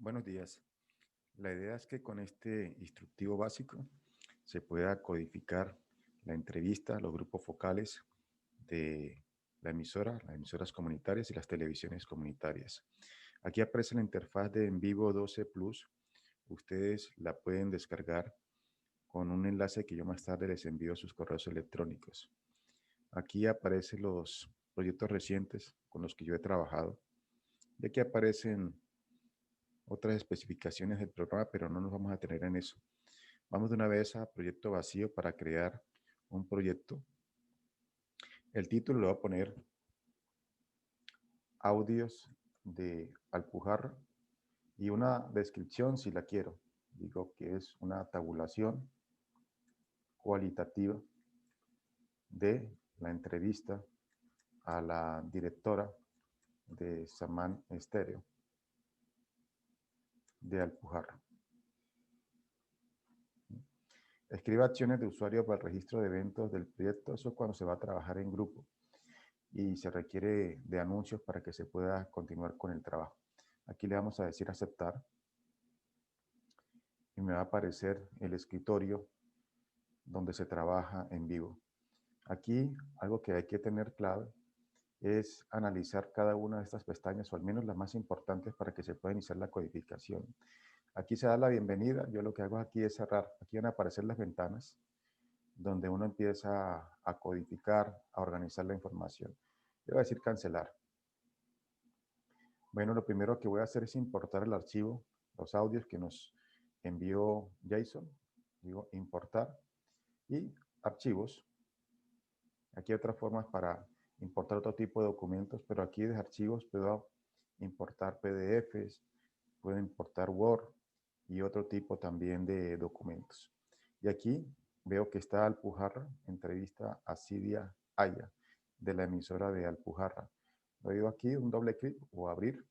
Buenos días. La idea es que con este instructivo básico se pueda codificar la entrevista, los grupos focales de la emisora, las emisoras comunitarias y las televisiones comunitarias. Aquí aparece la interfaz de En Vivo 12 Plus. Ustedes la pueden descargar con un enlace que yo más tarde les envío a sus correos electrónicos. Aquí aparecen los proyectos recientes con los que yo he trabajado. Y aquí aparecen otras especificaciones del programa, pero no nos vamos a tener en eso. Vamos de una vez a proyecto vacío para crear un proyecto. El título lo voy a poner audios de Alpujarra y una descripción si la quiero. Digo que es una tabulación cualitativa de la entrevista a la directora de Samán Estéreo de Alpujarra. Escriba acciones de usuario para el registro de eventos del proyecto. Eso es cuando se va a trabajar en grupo y se requiere de anuncios para que se pueda continuar con el trabajo. Aquí le vamos a decir aceptar y me va a aparecer el escritorio donde se trabaja en vivo. Aquí algo que hay que tener clave es analizar cada una de estas pestañas, o al menos las más importantes para que se pueda iniciar la codificación. Aquí se da la bienvenida. Yo lo que hago aquí es cerrar. Aquí van a aparecer las ventanas donde uno empieza a codificar, a organizar la información. Le voy a decir cancelar. Bueno, lo primero que voy a hacer es importar el archivo, los audios que nos envió Jason. Digo importar y archivos. Aquí hay otras formas para importar otro tipo de documentos, pero aquí de archivos puedo importar PDFs, puedo importar Word y otro tipo también de documentos. Y aquí veo que está Alpujarra, entrevista a Cidia Aya, de la emisora de Alpujarra. Le doy aquí un doble clic o abrir.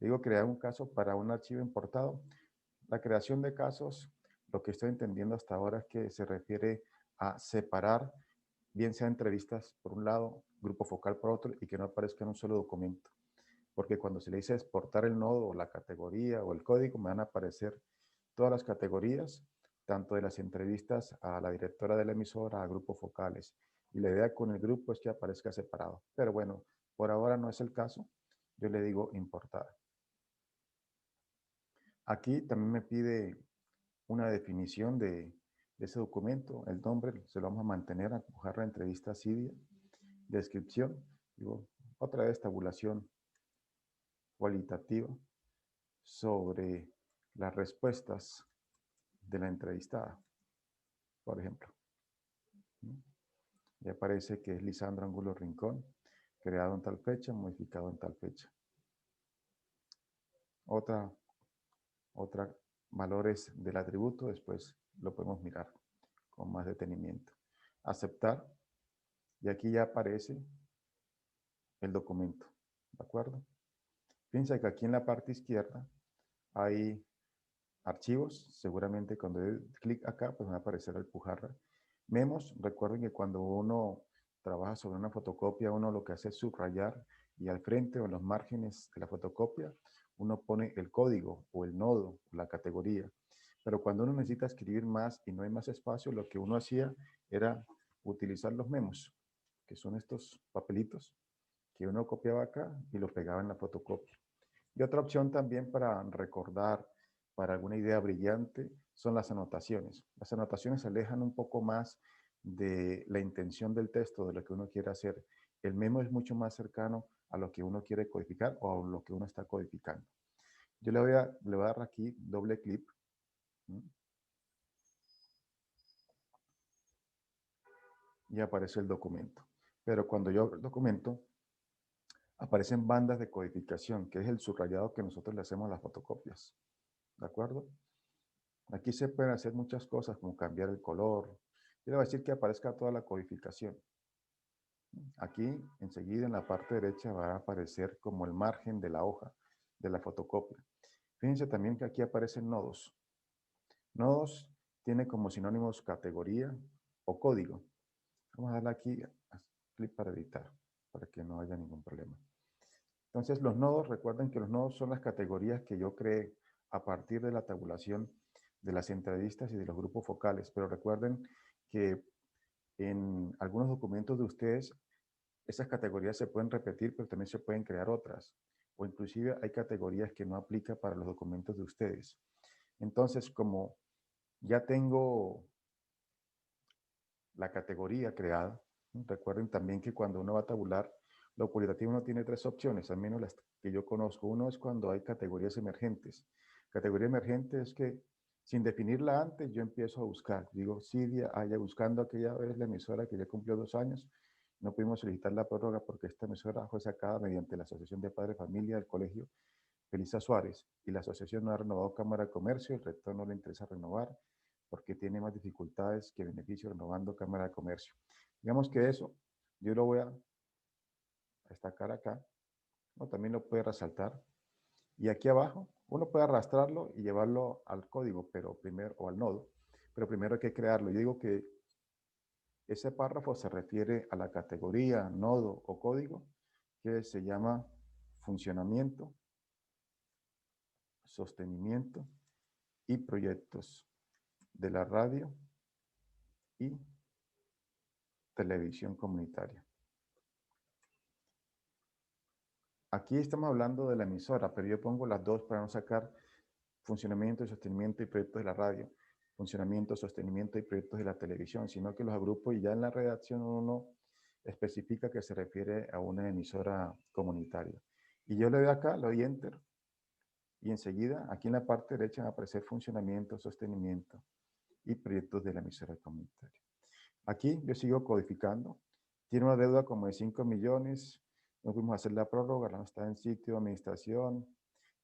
Digo crear un caso para un archivo importado. La creación de casos, lo que estoy entendiendo hasta ahora es que se refiere a separar, bien sea entrevistas por un lado, grupo focal por otro, y que no aparezca en un solo documento. Porque cuando se le dice exportar el nodo o la categoría o el código, me van a aparecer todas las categorías, tanto de las entrevistas a la directora de la emisora, a grupos focales. Y la idea con el grupo es que aparezca separado. Pero bueno, por ahora no es el caso. Yo le digo importar. Aquí también me pide una definición de ese documento, el nombre se lo vamos a mantener, a empujar la entrevista a Cidia, descripción, digo, otra vez tabulación cualitativa sobre las respuestas de la entrevistada, por ejemplo. Y aparece que es Lisandro Angulo Rincón, creado en tal fecha, modificado en tal fecha. Otra valores del atributo, después lo podemos mirar con más detenimiento. Aceptar, y aquí ya aparece el documento, ¿de acuerdo? Fíjense que aquí en la parte izquierda hay archivos, seguramente cuando doy clic acá, pues va a aparecer el Pujarra. Memos, recuerden que cuando uno trabaja sobre una fotocopia, uno lo que hace es subrayar y al frente o en los márgenes de la fotocopia, uno pone el código o el nodo, o la categoría. Pero cuando uno necesita escribir más y no hay más espacio, lo que uno hacía era utilizar los memos, que son estos papelitos que uno copiaba acá y lo pegaba en la fotocopia. Y otra opción también para recordar, para alguna idea brillante, son las anotaciones. Las anotaciones se alejan un poco más de la intención del texto, de lo que uno quiere hacer. El memo es mucho más cercano a lo que uno quiere codificar o a lo que uno está codificando. Yo le voy a dar aquí doble clic. Y aparece el documento. Pero cuando yo abro el documento, aparecen bandas de codificación, que es el subrayado que nosotros le hacemos a las fotocopias. ¿De acuerdo? Aquí se pueden hacer muchas cosas, como cambiar el color. Yo le voy a decir que aparezca toda la codificación. Aquí, enseguida, en la parte derecha, va a aparecer como el margen de la hoja de la fotocopia. Fíjense también que aquí aparecen nodos. Nodos tiene como sinónimos categoría o código. Vamos a darle aquí clic para editar, para que no haya ningún problema. Entonces, los nodos, recuerden que los nodos son las categorías que yo creé a partir de la tabulación de las entrevistas y de los grupos focales. Pero recuerden que en algunos documentos de ustedes, esas categorías se pueden repetir, pero también se pueden crear otras. O inclusive hay categorías que no aplican para los documentos de ustedes. Entonces, como ya tengo la categoría creada, recuerden también que cuando uno va a tabular, lo cualitativo uno tiene tres opciones, al menos las que yo conozco. Uno es cuando hay categorías emergentes. Categoría emergente es que sin definirla antes, yo empiezo a buscar. Digo, Cydia, allá buscando aquella vez la emisora que ya cumplió 2 años, no pudimos solicitar la prórroga porque esta emisora fue sacada mediante la Asociación de Padres de Familia del Colegio Felisa Suárez y la asociación no ha renovado Cámara de Comercio, el rector no le interesa renovar porque tiene más dificultades que beneficios renovando Cámara de Comercio. Digamos que eso yo lo voy a destacar acá, ¿no? También lo puede resaltar. Y aquí abajo uno puede arrastrarlo y llevarlo al código, pero primero, o al nodo, pero primero hay que crearlo. Yo digo que ese párrafo se refiere a la categoría, nodo o código que se llama funcionamiento, sostenimiento y proyectos de la radio y televisión comunitaria. Aquí estamos hablando de la emisora, pero yo pongo las dos para no sacar funcionamiento, sostenimiento y proyectos de la radio, funcionamiento, sostenimiento y proyectos de la televisión, sino que los agrupo y ya en la redacción uno especifica que se refiere a una emisora comunitaria. Y yo le doy acá, le doy enter, y enseguida aquí en la parte derecha va a aparecer funcionamiento, sostenimiento y proyectos de la emisora comunitaria. Aquí yo sigo codificando. Tiene una deuda como de 5 millones. No fuimos a hacer la prórroga, no está en sitio de administración.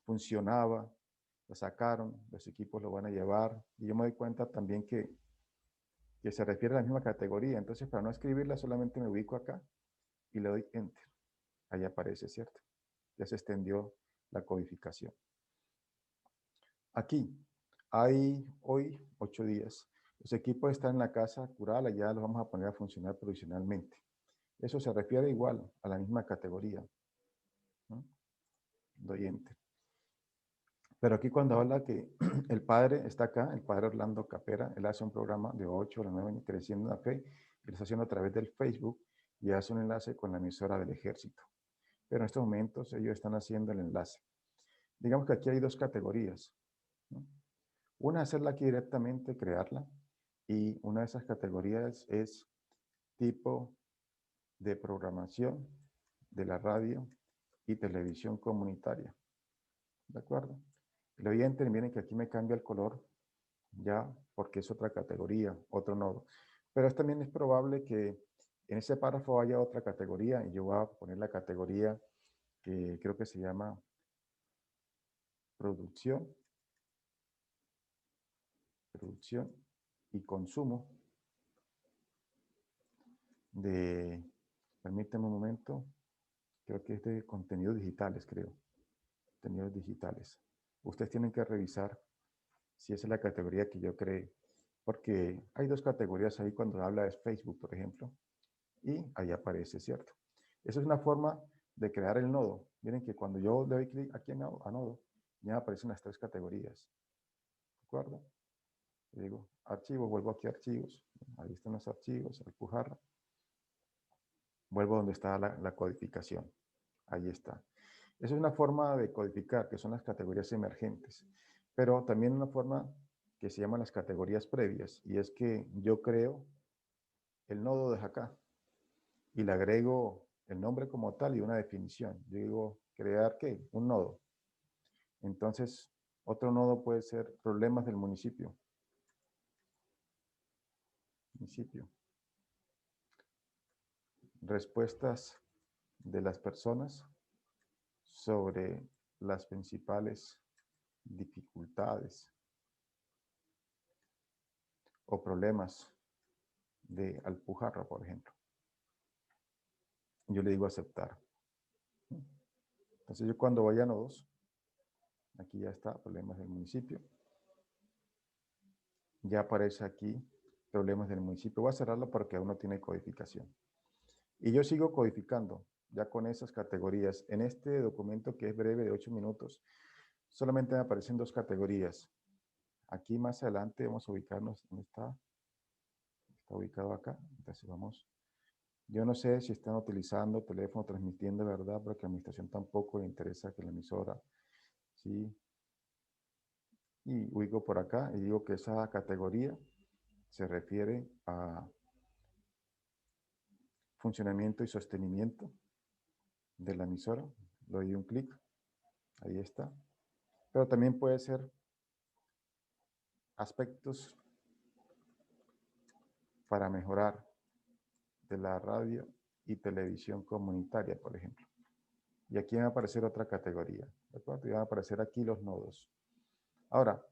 Funcionaba, lo sacaron, los equipos lo van a llevar. Y yo me doy cuenta también que se refiere a la misma categoría. Entonces, para no escribirla, solamente me ubico acá y le doy enter. Ahí aparece, ¿cierto? Ya se extendió la codificación. Aquí hay hoy 8 días. Los equipos están en la casa cural, ya los vamos a poner a funcionar provisionalmente. Eso se refiere igual a la misma categoría, ¿no? Doy enter. Pero aquí cuando habla que el padre está acá, el padre Orlando Capera, él hace un programa de 8 a las 9 años, Creciendo la Fe, y lo está haciendo a través del Facebook y hace un enlace con la emisora del ejército. Pero en estos momentos ellos están haciendo el enlace. Digamos que aquí hay dos categorías, ¿no? Una es hacerla aquí directamente, crearla, y una de esas categorías es tipo de programación de la radio y televisión comunitaria. ¿De acuerdo? Le doy enter, miren que aquí me cambia el color ya porque es otra categoría, otro nodo. Pero también es probable que en ese párrafo haya otra categoría y yo voy a poner la categoría que creo que se llama producción y consumo de, permítame un momento, creo que es de contenidos digitales, creo, contenidos digitales. Ustedes tienen que revisar si esa es la categoría que yo creé, porque hay dos categorías ahí cuando habla de Facebook, por ejemplo, y ahí aparece, ¿cierto? Esa es una forma de crear el nodo. Miren que cuando yo le doy clic aquí a nodo, ya aparecen las tres categorías, ¿de acuerdo? Le digo archivos, vuelvo aquí a archivos, ahí están los archivos, Alpujarra. Vuelvo donde está la codificación, ahí está. Esa es una forma de codificar, que son las categorías emergentes, pero también una forma que se llaman las categorías previas, y es que yo creo el nodo de acá y le agrego el nombre como tal y una definición. Yo digo, ¿crear qué? Un nodo. Entonces, otro nodo puede ser problemas del municipio. Municipio. Respuestas de las personas sobre las principales dificultades o problemas de Alpujarra, por ejemplo. Yo le digo aceptar. Entonces yo cuando voy a nodos, aquí ya está, problemas del municipio. Ya aparece aquí problemas del municipio. Voy a cerrarlo porque aún no tiene codificación. Y yo sigo codificando. ya con esas categorías. En este documento que es breve de 8 minutos, solamente me aparecen 2 categorías. Aquí más adelante vamos a ubicarnos, ¿dónde está? Está ubicado acá. Entonces vamos. Yo no sé si están utilizando teléfono transmitiendo, ¿verdad? Porque a la administración tampoco le interesa que la emisora, ¿sí? Y ubico por acá y digo que esa categoría se refiere a funcionamiento y sostenimiento de la emisora. Le doy un clic, ahí está. Pero también puede ser aspectos para mejorar de la radio y televisión comunitaria, por ejemplo. Y aquí va a aparecer otra categoría, ¿de acuerdo? Y van a aparecer aquí los nodos. Ahora,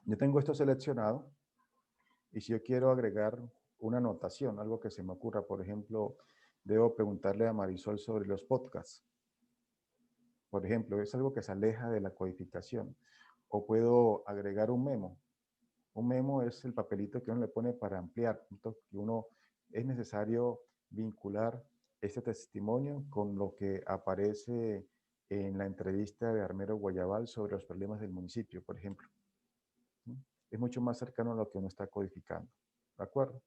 yo tengo esto seleccionado y si yo quiero agregar una anotación, algo que se me ocurra, por ejemplo, debo preguntarle a Marisol sobre los podcasts. Por ejemplo, es algo que se aleja de la codificación. O puedo agregar un memo. Un memo es el papelito que uno le pone para ampliar. Entonces, es necesario vincular este testimonio con lo que aparece en la entrevista de Armero Guayabal sobre los problemas del municipio, por ejemplo. Es mucho más cercano a lo que uno está codificando. ¿De acuerdo?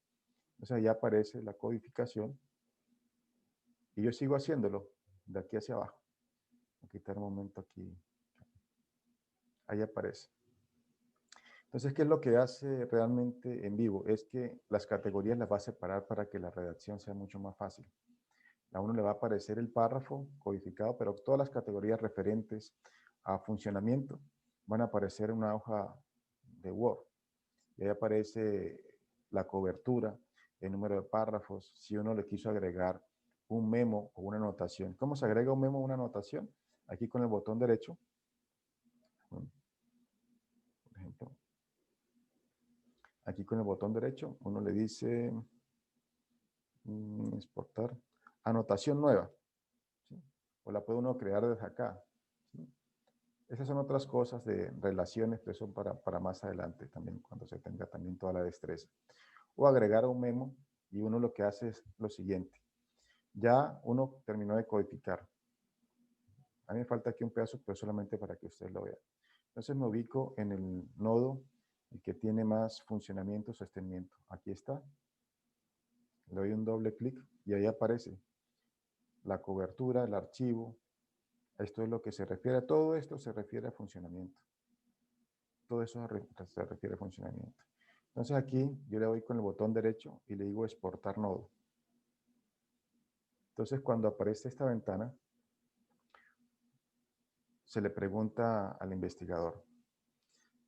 O sea, ya aparece la codificación y yo sigo haciéndolo de aquí hacia abajo. Voy a quitar un momento aquí. Ahí aparece. Entonces, ¿qué es lo que hace realmente en vivo? Es que las categorías las va a separar para que la redacción sea mucho más fácil. A uno le va a aparecer el párrafo codificado, pero todas las categorías referentes a funcionamiento van a aparecer en una hoja de Word. Y ahí aparece la cobertura, el número de párrafos, si uno le quiso agregar un memo o una anotación. ¿Cómo se agrega un memo o una anotación? Aquí con el botón derecho, por ejemplo, aquí con el botón derecho, uno le dice exportar, anotación nueva, ¿sí? O la puede uno crear desde acá, ¿sí? Esas son otras cosas de relaciones, pero son para más adelante también, cuando se tenga también toda la destreza. O agregar un memo y uno lo que hace es lo siguiente. Ya uno terminó de codificar. A mí me falta aquí un pedazo, pero solamente para que ustedes lo vean. Entonces me ubico en el nodo, el que tiene más funcionamiento, sostenimiento. Aquí está. Le doy un doble clic y ahí aparece la cobertura, el archivo. Esto es lo que se refiere, todo esto se refiere a funcionamiento. Todo eso se refiere a funcionamiento. Entonces aquí yo le doy con el botón derecho y le digo exportar nodo. Entonces cuando aparece esta ventana, se le pregunta al investigador,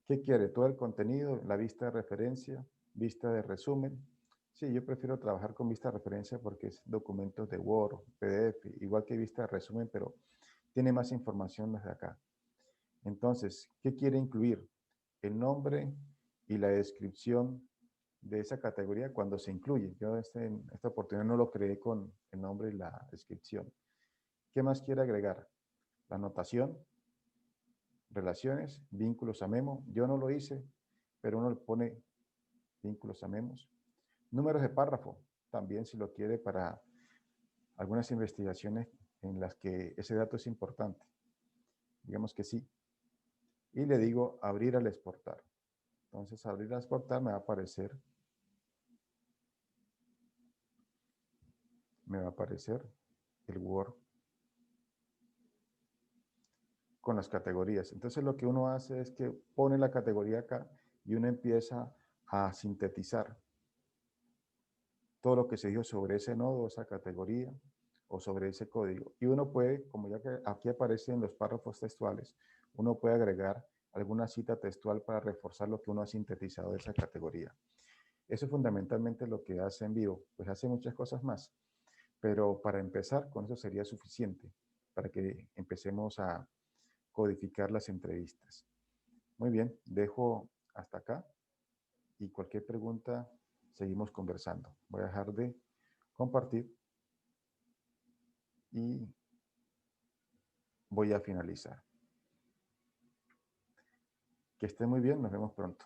¿qué quiere? ¿Todo el contenido? ¿La vista de referencia? ¿Vista de resumen? Sí, yo prefiero trabajar con vista de referencia porque es documentos de Word, PDF, igual que vista de resumen, pero tiene más información desde acá. Entonces, ¿qué quiere incluir? El nombre y la descripción de esa categoría cuando se incluye. Yo esta oportunidad no lo creé con el nombre y la descripción. ¿Qué más quiere agregar? La anotación, relaciones, vínculos a memo. Yo no lo hice, pero uno le pone vínculos a memos. Números de párrafo, también si lo quiere para algunas investigaciones en las que ese dato es importante. Digamos que sí. Y le digo abrir al exportar. Entonces, abrir al exportar me va a aparecer el Word con las categorías. Entonces, lo que uno hace es que pone la categoría acá y uno empieza a sintetizar todo lo que se dijo sobre ese nodo, esa categoría o sobre ese código. Y uno puede, como ya que aquí aparecen los párrafos textuales, uno puede agregar alguna cita textual para reforzar lo que uno ha sintetizado de esa categoría. Eso es fundamentalmente lo que hace en vivo. Pues hace muchas cosas más, pero para empezar con eso sería suficiente para que empecemos a codificar las entrevistas. Muy bien, dejo hasta acá y cualquier pregunta seguimos conversando. Voy a dejar de compartir y voy a finalizar. Que esté muy bien, nos vemos pronto.